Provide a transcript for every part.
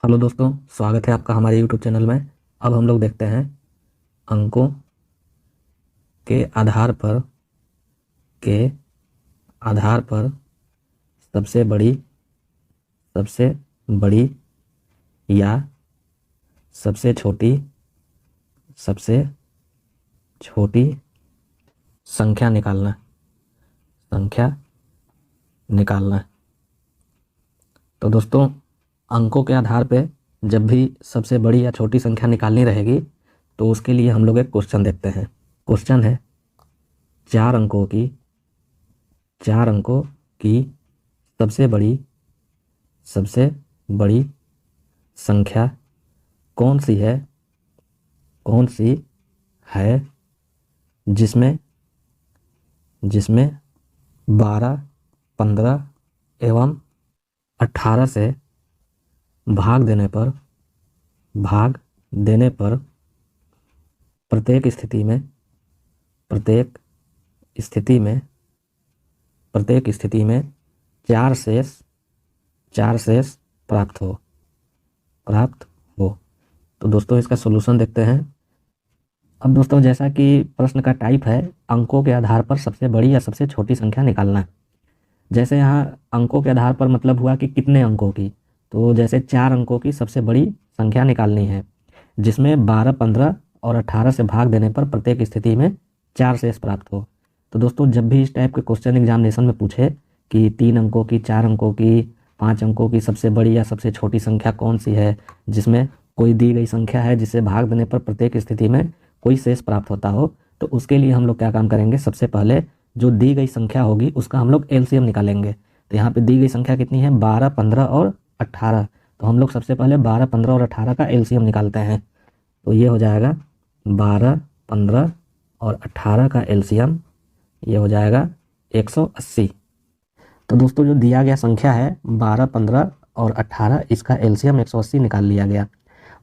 Hello दोस्तों, स्वागत है आपका हमारे यूट्यूब चैनल में। अब हम लोग देखते हैं अंकों के आधार पर के आधार पर सबसे बड़ी या सबसे छोटी संख्या निकालना। तो दोस्तों, अंकों के आधार पे जब भी सबसे बड़ी या छोटी संख्या निकालनी रहेगी तो उसके लिए हम लोग एक क्वेश्चन देखते हैं। क्वेश्चन है चार अंकों की सबसे बड़ी संख्या कौन सी है जिसमें 12, 15 एवं 18 से भाग देने पर प्रत्येक स्थिति में चार शेष प्राप्त हो। तो दोस्तों, इसका सॉल्यूशन देखते हैं। अब दोस्तों, जैसा कि प्रश्न का टाइप है अंकों के आधार पर सबसे बड़ी या सबसे छोटी संख्या निकालना। जैसे यहाँ अंकों के आधार पर मतलब हुआ कि कितने अंकों की, तो जैसे 4 अंकों की सबसे बड़ी संख्या निकालनी है जिसमें 12, 15 और 18 से भाग देने पर प्रत्येक स्थिति में 4 शेष प्राप्त हो। तो दोस्तों, जब भी इस टाइप के क्वेश्चन एग्जामिनेशन में पूछे कि 3 अंकों की, 4 अंकों की, 5 अंकों की सबसे बड़ी या सबसे छोटी संख्या कौन सी है जिसमें कोई दी गई संख्या है जिसे भाग देने पर प्रत्येक स्थिति में कोई शेष प्राप्त होता हो, तो उसके लिए हम लोग क्या काम करेंगे, सबसे पहले जो दी गई संख्या होगी उसका हम लोग एलसीएम निकालेंगे। तो यहाँ पे दी गई संख्या कितनी है, 12, 15 और 18। तो हम लोग सबसे पहले 12, 15 और 18 का एलसीएम निकालते हैं। तो ये हो जाएगा 12, 15 और 18 का एलसीएम, ये हो जाएगा 180। तो दोस्तों, जो दिया गया संख्या है 12, 15 और 18, इसका एलसीएम 180 निकाल लिया गया।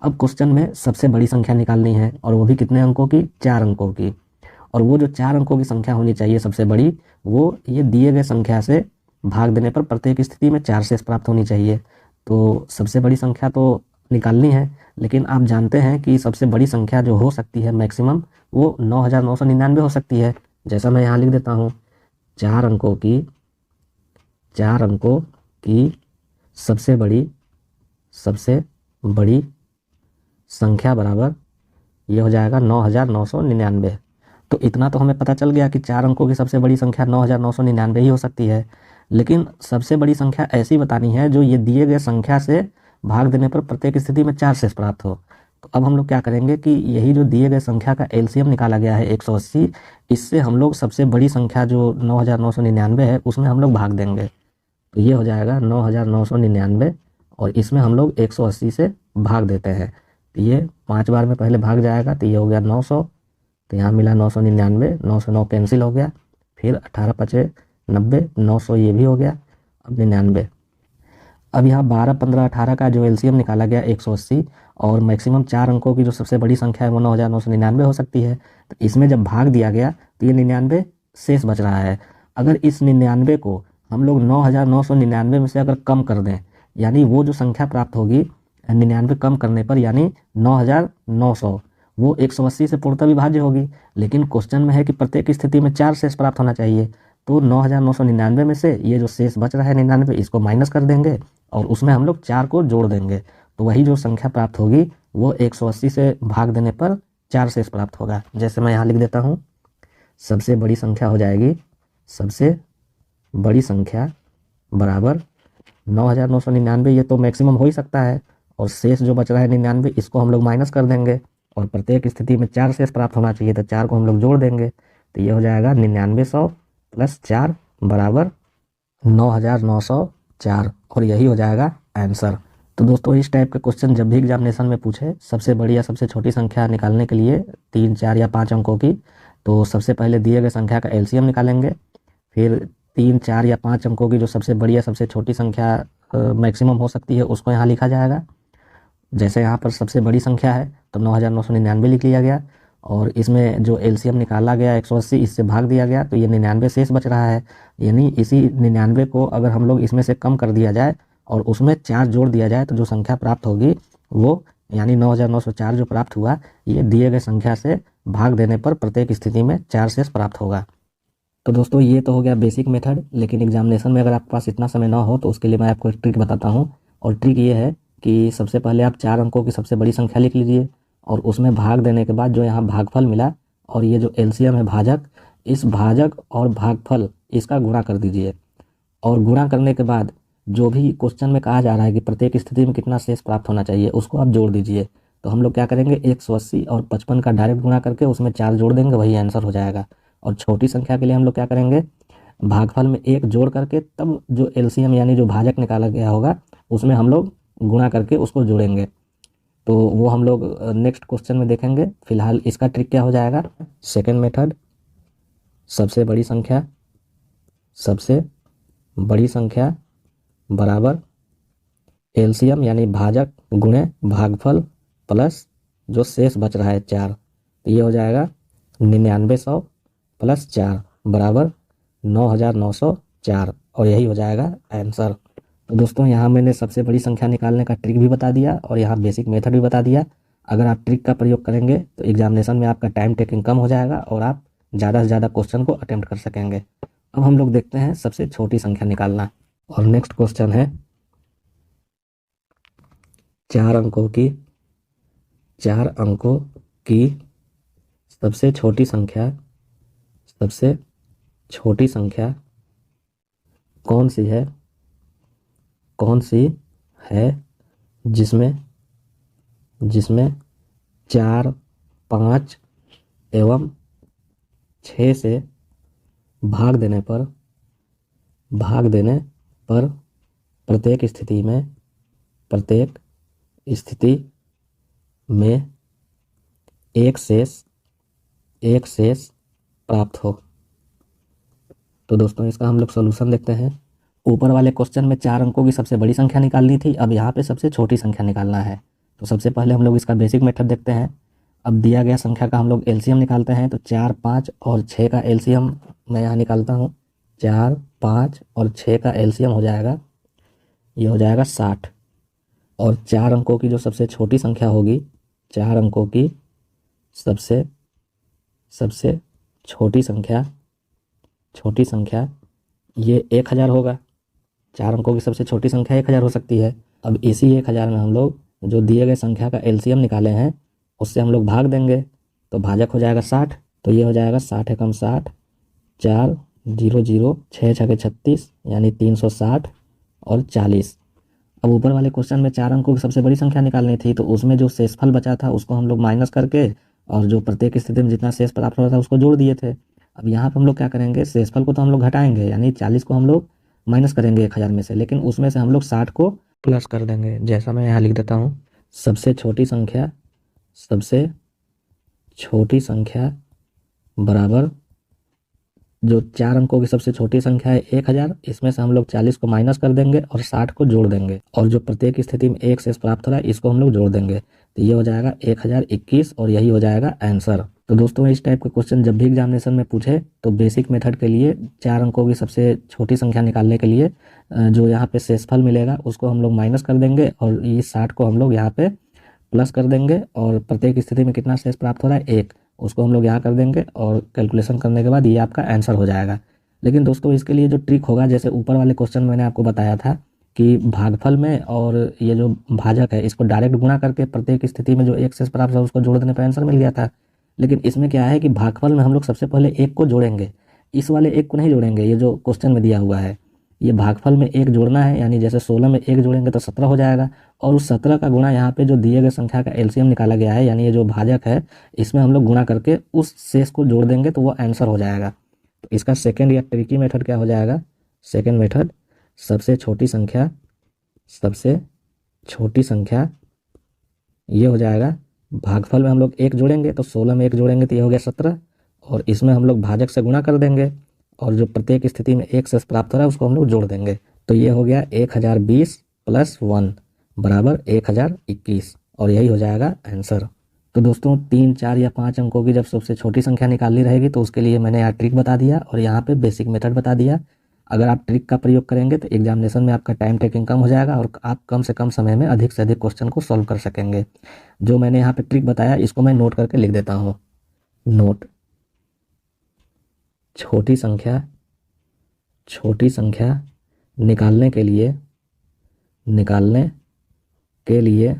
अब क्वेश्चन में सबसे बड़ी संख्या निकालनी है और वो भी कितने अंकों की, 4 अंकों की। और वो जो 4 अंकों की संख्या होनी चाहिए सबसे बड़ी, वो ये दिए गए संख्या से भाग देने पर प्रत्येक स्थिति में 4 शेष प्राप्त होनी चाहिए। तो सबसे बड़ी संख्या तो निकालनी है, लेकिन आप जानते हैं कि सबसे बड़ी संख्या जो हो सकती है मैक्सिमम, वो 9999 हो सकती है। जैसा मैं यहाँ लिख देता हूँ, 4 अंकों की सबसे बड़ी संख्या बराबर ये हो जाएगा 9999। तो इतना तो हमें पता चल गया कि 4 अंकों की सबसे बड़ी संख्या 9999 ही हो सकती है, लेकिन सबसे बड़ी संख्या ऐसी बतानी है जो ये दिए गए संख्या से भाग देने पर प्रत्येक स्थिति में 4 शेष प्राप्त हो। तो अब हम लोग क्या करेंगे कि यही जो दिए गए संख्या का एलसीएम निकाला गया है 180, इससे हम लोग सबसे बड़ी संख्या जो 9999 है उसमें हम लोग भाग देंगे। तो ये हो जाएगा 9999 और इसमें हम लोग 180 से भाग देते हैं। तो ये 5 बार में पहले भाग जाएगा, तो ये हो गया 900। तो यहाँ मिला 999, 9 से 9 कैंसिल हो गया, फिर 18 पचे 90, 900 ये भी हो गया, अब 99। अब यहाँ 12, 15, 18 का जो एलसीएम निकाला गया 180 और मैक्सिमम 4 अंकों की जो सबसे बड़ी संख्या है वो 9999 हो सकती है। तो इसमें जब भाग दिया गया तो ये 99 शेष बच रहा है। अगर इस 99 को हम लोग 9999 में से अगर कम कर दें, यानी वो जो संख्या प्राप्त होगी 99 कम करने पर, यानी 9900, वो 180 से पूर्णतः विभाज्य होगी। लेकिन क्वेश्चन में है कि प्रत्येक स्थिति में 4 शेष प्राप्त होना चाहिए। तो 9999 में से ये जो शेष बच रहा है 99, इसको माइनस कर देंगे और उसमें हम लोग 4 को जोड़ देंगे। तो वही जो संख्या प्राप्त होगी वो 180 से भाग देने पर 4 शेष प्राप्त होगा। जैसे मैं यहाँ लिख देता हूँ, सबसे बड़ी संख्या हो जाएगी, सबसे बड़ी संख्या बराबर 9999, ये तो मैक्सिमम हो ही सकता है, और शेष जो बच रहा है 99, इसको हम लोग माइनस कर देंगे और प्रत्येक स्थिति में 4 शेष प्राप्त होना चाहिए, तो 4 को हम लोग जोड़ देंगे। तो ये हो जाएगा 9900 प्लस 4 बराबर 9904, और यही हो जाएगा आंसर। तो दोस्तों, इस टाइप के क्वेश्चन जब भी एग्जामिनेशन में पूछे सबसे बड़ी या सबसे छोटी संख्या निकालने के लिए 3, 4 या 5 अंकों की, तो सबसे पहले दिए गए संख्या का एलसीएम निकालेंगे। फिर 3, 4 या 5 अंकों की जो सबसे बड़ी या सबसे छोटी संख्या मैक्सिमम हो सकती है उसको यहाँ लिखा जाएगा। जैसे यहाँ पर सबसे बड़ी संख्या है तो 9999 लिख लिया गया, और इसमें जो एलसीएम निकाला गया 180, इससे भाग दिया गया, तो ये 99 शेष बच रहा है। यानी इसी 99 को अगर हम लोग इसमें से कम कर दिया जाए और उसमें 4 जोड़ दिया जाए तो जो संख्या प्राप्त होगी वो यानी 9904 जो प्राप्त हुआ, ये दिए गए संख्या से भाग देने पर प्रत्येक स्थिति में 4 शेष प्राप्त होगा। तो दोस्तों ये तो हो गया बेसिक मेथड, लेकिन एग्जामिनेशन में अगर आपके पास इतना समय ना हो तो उसके लिए मैं आपको एक ट्रिक बताता हूँ। और ट्रिक ये है कि सबसे पहले आप 4 अंकों की सबसे बड़ी संख्या लिख लीजिए और उसमें भाग देने के बाद जो यहाँ भागफल मिला और ये जो एलसीएम है भाजक, इस भाजक और भागफल इसका गुणा कर दीजिए। और गुणा करने के बाद जो भी क्वेश्चन में कहा जा रहा है कि प्रत्येक स्थिति में कितना शेष प्राप्त होना चाहिए उसको आप जोड़ दीजिए। तो हम लोग क्या करेंगे, 180 और 55 का डायरेक्ट गुणा करके उसमें 4 जोड़ देंगे, वही आंसर हो जाएगा। और छोटी संख्या के लिए हम लोग क्या करेंगे, भागफल में 1 जोड़ करके तब जो एलसीएम यानी जो भाजक निकाला गया होगा उसमें हम लोग गुणा करके उसको जोड़ेंगे। तो वो हम लोग नेक्स्ट क्वेश्चन में देखेंगे। फिलहाल इसका ट्रिक क्या हो जाएगा, सेकेंड मेथड, सबसे बड़ी संख्या बराबर एलसीएम यानी भाजक गुणे भागफल प्लस जो शेष बच रहा है 4, तो ये हो जाएगा 9900 प्लस 4 बराबर 9904, और यही हो जाएगा आंसर। तो दोस्तों यहाँ मैंने सबसे बड़ी संख्या निकालने का ट्रिक भी बता दिया और यहाँ बेसिक मेथड भी बता दिया। अगर आप ट्रिक का प्रयोग करेंगे तो एग्जामिनेशन में आपका टाइम टेकिंग कम हो जाएगा और आप ज़्यादा से ज़्यादा क्वेश्चन को अटेम्प्ट कर सकेंगे। अब हम लोग देखते हैं सबसे छोटी संख्या निकालना। और नेक्स्ट क्वेश्चन है 4 अंकों की सबसे छोटी संख्या कौन सी है जिसमें 4, 5 एवं 6 से भाग देने पर प्रत्येक स्थिति में एक शेष प्राप्त हो। तो दोस्तों इसका हम लोग सॉल्यूशन देखते हैं। ऊपर वाले क्वेश्चन में 4 अंकों की सबसे बड़ी संख्या निकालनी थी, अब यहाँ पे सबसे छोटी संख्या निकालना है। तो सबसे पहले हम लोग इसका बेसिक मेथड देखते हैं। अब दिया गया संख्या का हम लोग एलसीएम निकालते हैं। तो 4, 5 और 6 का एलसीएम मैं यहाँ निकालता हूँ। 4, 5 और 6 का एलसीएम हो जाएगा, ये हो जाएगा 60। और 4 अंकों की जो सबसे छोटी संख्या होगी, 4 अंकों की सबसे छोटी संख्या ये 1000 होगा। 4 अंकों की सबसे छोटी संख्या 1000 हो सकती है। अब इसी 1000 में हम लोग जो दिए गए संख्या का एलसीएम निकाले हैं उससे हम लोग भाग देंगे, तो भाजक हो जाएगा 60। तो ये हो जाएगा 60 एकम 60, 4 0 0 6 6 36 यानी 360 और 40। अब ऊपर वाले क्वेश्चन में 4 अंकों की सबसे बड़ी संख्या निकालनी थी, तो उसमें जो शेषफल बचा था उसको हम लोग माइनस करके और जो प्रत्येक स्थिति में जितना शेष प्राप्त हो रहा था उसको जोड़ दिए थे। अब यहाँ पर हम लोग क्या करेंगे, शेषफल को तो हम लोग घटाएंगे यानी 40 को हम लोग माइनस करेंगे 1000 में से, लेकिन उसमें से हम लोग 60 को प्लस कर देंगे। जैसा मैं यहाँ लिख देता हूँ, सबसे छोटी संख्या बराबर जो 4 अंकों की सबसे छोटी संख्या है 1000, इसमें से हम लोग 40 को माइनस कर देंगे और 60 को जोड़ देंगे, और जो प्रत्येक स्थिति में एक शेष प्राप्त हो रहा है इसको हम लोग जोड़ देंगे। तो ये हो जाएगा 1021 और यही हो जाएगा आंसर। तो दोस्तों इस टाइप के क्वेश्चन जब भी एग्जामिनेशन में पूछे तो बेसिक मेथड के लिए 4 अंकों की सबसे छोटी संख्या निकालने के लिए जो यहाँ पे शेषफल मिलेगा उसको हम लोग माइनस कर देंगे और ये 60 को हम लोग यहाँ पे प्लस कर देंगे, और प्रत्येक स्थिति में कितना शेष प्राप्त हो रहा है 1, उसको हम लोग यहाँ कर देंगे और कैलकुलेशन करने के बाद ये आपका आंसर हो जाएगा। लेकिन दोस्तों इसके लिए जो ट्रिक होगा, जैसे ऊपर वाले क्वेश्चन मैंने आपको बताया था कि भागफल में और ये जो भाजक है इसको डायरेक्ट गुणा करके प्रत्येक स्थिति में जो एक शेष प्राप्त है उसको जोड़ देने पर आंसर मिल गया था। लेकिन इसमें क्या है कि भागफल में हम लोग सबसे पहले 1 को जोड़ेंगे, इस वाले 1 को नहीं जोड़ेंगे। ये जो क्वेश्चन में दिया हुआ है ये भागफल में 1 जोड़ना है, यानी जैसे 16 में 1 जोड़ेंगे तो 17 हो जाएगा, और उस 17 का गुणा यहाँ पे जो दिए गए संख्या का एलसीएम निकाला गया है यानी ये जो भाजक है इसमें हम लोग गुणा करके उस शेष को जोड़ देंगे तो वो आंसर हो जाएगा। तो इसका सेकेंड या ट्रिकी मेथड क्या हो जाएगा, सेकेंड मेथड सबसे छोटी संख्या ये हो जाएगा, भागफल में हम लोग 1 जोड़ेंगे तो 16 में 1 जोड़ेंगे तो ये हो गया 17, और इसमें हम लोग भाजक से गुणा कर देंगे और जो प्रत्येक स्थिति में एक शेष प्राप्त हो रहा है उसको हम लोग जोड़ देंगे। तो ये हो गया 1020 प्लस 1 बराबर 1021, और यही हो जाएगा आंसर। तो दोस्तों 3, 4 या 5 अंकों की जब सबसे छोटी संख्या निकालनी रहेगी तो उसके लिए मैंने यहाँ ट्रिक बता दिया और यहाँ पे बेसिक मेथड बता दिया। अगर आप ट्रिक का प्रयोग करेंगे तो एग्जामिनेशन में आपका टाइम टेकिंग कम हो जाएगा और आप कम से कम समय में अधिक से अधिक क्वेश्चन को सॉल्व कर सकेंगे। जो मैंने यहाँ पे ट्रिक बताया इसको मैं नोट करके लिख देता हूँ। नोट: छोटी संख्या निकालने के लिए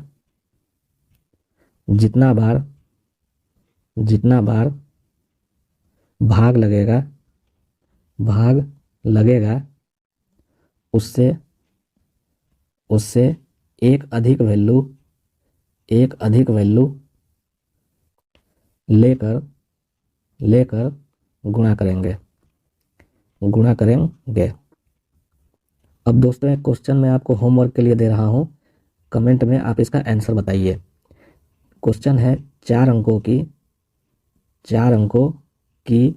जितना बार भाग लगेगा उससे एक अधिक वैल्यू लेकर गुणा करेंगे। अब दोस्तों एक क्वेश्चन मैं आपको होमवर्क के लिए दे रहा हूँ, कमेंट में आप इसका आंसर बताइए। क्वेश्चन है 4 अंकों की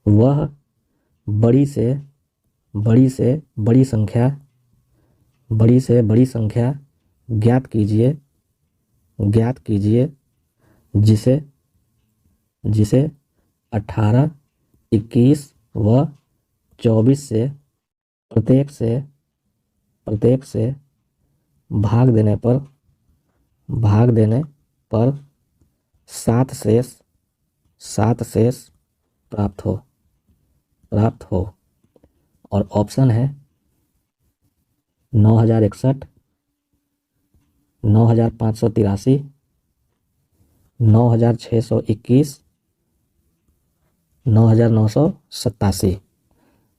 वह बड़ी से बड़ी संख्या ज्ञात कीजिए जिसे 18, 21 व 24 से प्रत्येक से भाग देने पर 7 शेष प्राप्त हो। और ऑप्शन है 9061, 9583, 9621, 9987।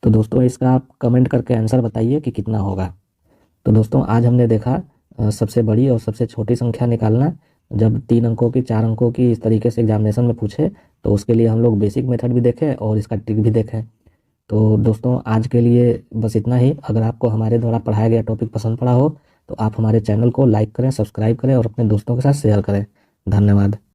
तो दोस्तों इसका आप कमेंट करके आंसर बताइए कि कितना होगा। तो दोस्तों आज हमने देखा सबसे बड़ी और सबसे छोटी संख्या निकालना। जब 3 अंकों की 4 अंकों की इस तरीके से एग्जामिनेशन में पूछे तो उसके लिए हम लोग बेसिक मेथड भी देखें और इसका ट्रिक भी देखें। तो दोस्तों आज के लिए बस इतना ही। अगर आपको हमारे द्वारा पढ़ाया गया टॉपिक पसंद पड़ा हो तो आप हमारे चैनल को लाइक करें, सब्सक्राइब करें और अपने दोस्तों के साथ शेयर करें। धन्यवाद।